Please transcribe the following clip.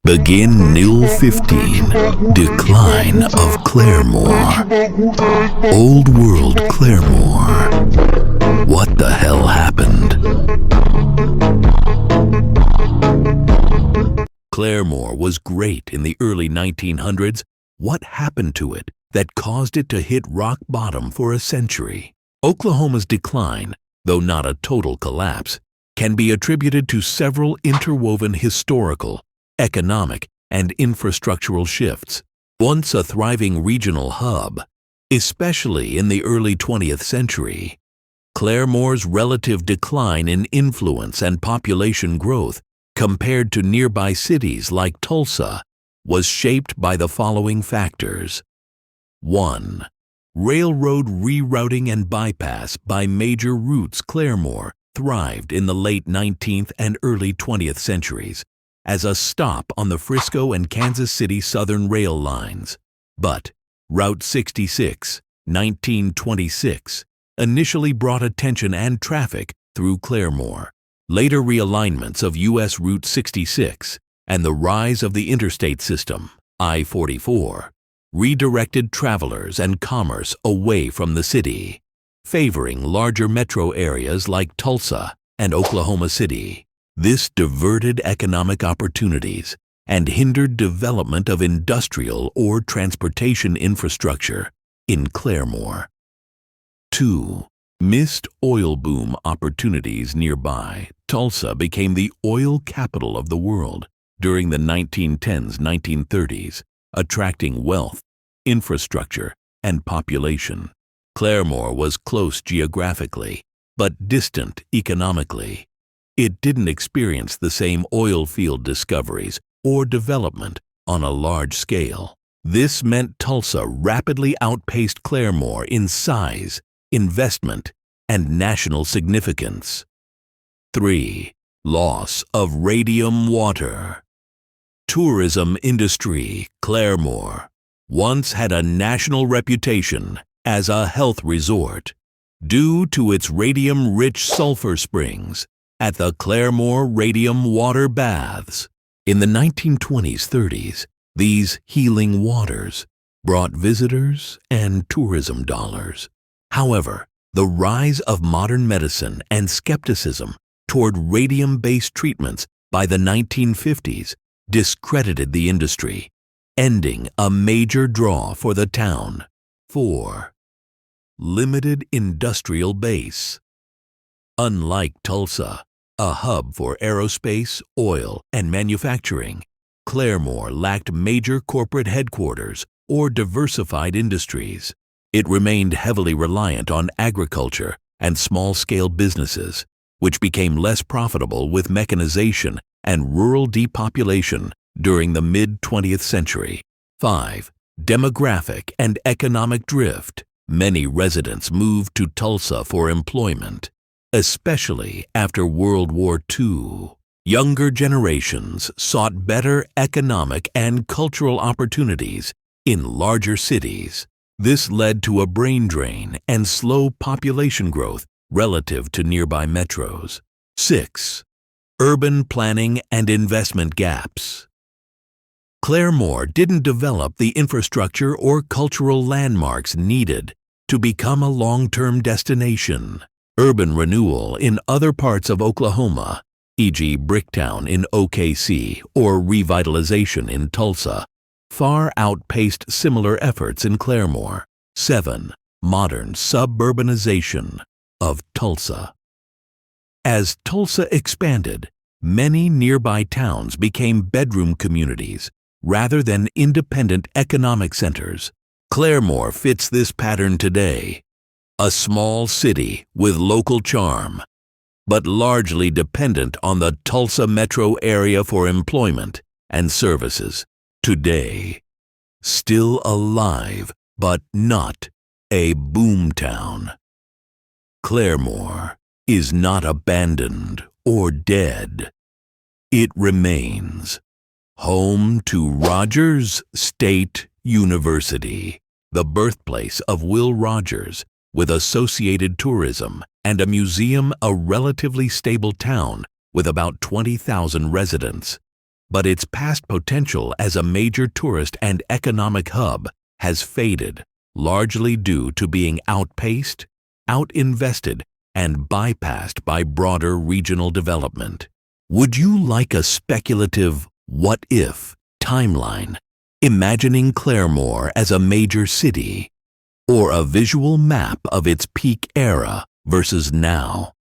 Begin New 15, Decline of Claremore. Old World Claremore. What the hell happened? Claremore was great in the early 1900s. What happened to it that caused it to hit rock bottom for a century? Oklahoma's decline, though not a total collapse, can be attributed to several interwoven historical, economic, and infrastructural shifts. Once a thriving regional hub, especially in the early 20th century, Claremore's relative decline in influence and population growth compared to nearby cities like Tulsa was shaped by the following factors. 1. Railroad rerouting and bypass by major routes. Claremore thrived in the late 19th and early 20th centuries as a stop on the Frisco and Kansas City Southern rail lines. But Route 66, 1926, initially brought attention and traffic through Claremore. Later realignments of U.S. Route 66 and the rise of the interstate system, I-44, redirected travelers and commerce away from the city, favoring larger metro areas like Tulsa and Oklahoma City. This diverted economic opportunities and hindered development of industrial or transportation infrastructure in Claremore. 2. Missed oil boom opportunities nearby. Tulsa became the oil capital of the world during the 1910s-1930s, attracting wealth, infrastructure, and population. Claremore was close geographically, but distant economically. It didn't experience the same oil field discoveries or development on a large scale. This meant Tulsa rapidly outpaced Claremore in size, investment, and national significance. 3. Loss of radium water. Tourism industry. Claremore once had a national reputation as a health resort due to its radium-rich sulfur springs at the Claremore Radium Water Baths. In the 1920s-30s, these healing waters brought visitors and tourism dollars. However, the rise of modern medicine and skepticism toward radium-based treatments by the 1950s discredited the industry, ending a major draw for the town. 4. Limited industrial base. Unlike Tulsa, a hub for aerospace, oil, and manufacturing, Claremore lacked major corporate headquarters or diversified industries. It remained heavily reliant on agriculture and small-scale businesses, which became less profitable with mechanization and rural depopulation during the mid-20th century. 5. Demographic and economic drift. Many residents moved to Tulsa for employment, especially after World War II. Younger generations sought better economic and cultural opportunities in larger cities. This led to a brain drain and slow population growth relative to nearby metros. 6. Urban planning and investment gaps. Claremore didn't develop the infrastructure or cultural landmarks needed to become a long-term destination. Urban renewal in other parts of Oklahoma, e.g. Bricktown in OKC or revitalization in Tulsa, far outpaced similar efforts in Claremore. 7. Modern suburbanization of Tulsa. As Tulsa expanded, many nearby towns became bedroom communities rather than independent economic centers. Claremore fits this pattern today. A small city with local charm, but largely dependent on the Tulsa metro area for employment and services. Today, still alive, but not a boomtown. Claremore is not abandoned or dead. It remains home to Rogers State University, the birthplace of Will Rogers, with associated tourism and a museum, a relatively stable town with about 20,000 residents. but its past potential as a major tourist and economic hub has faded, largely due to being outpaced, outinvested, and bypassed by broader regional development. Would you like a speculative what-if timeline, imagining Claremore as a major city, or a visual map of its peak era versus now?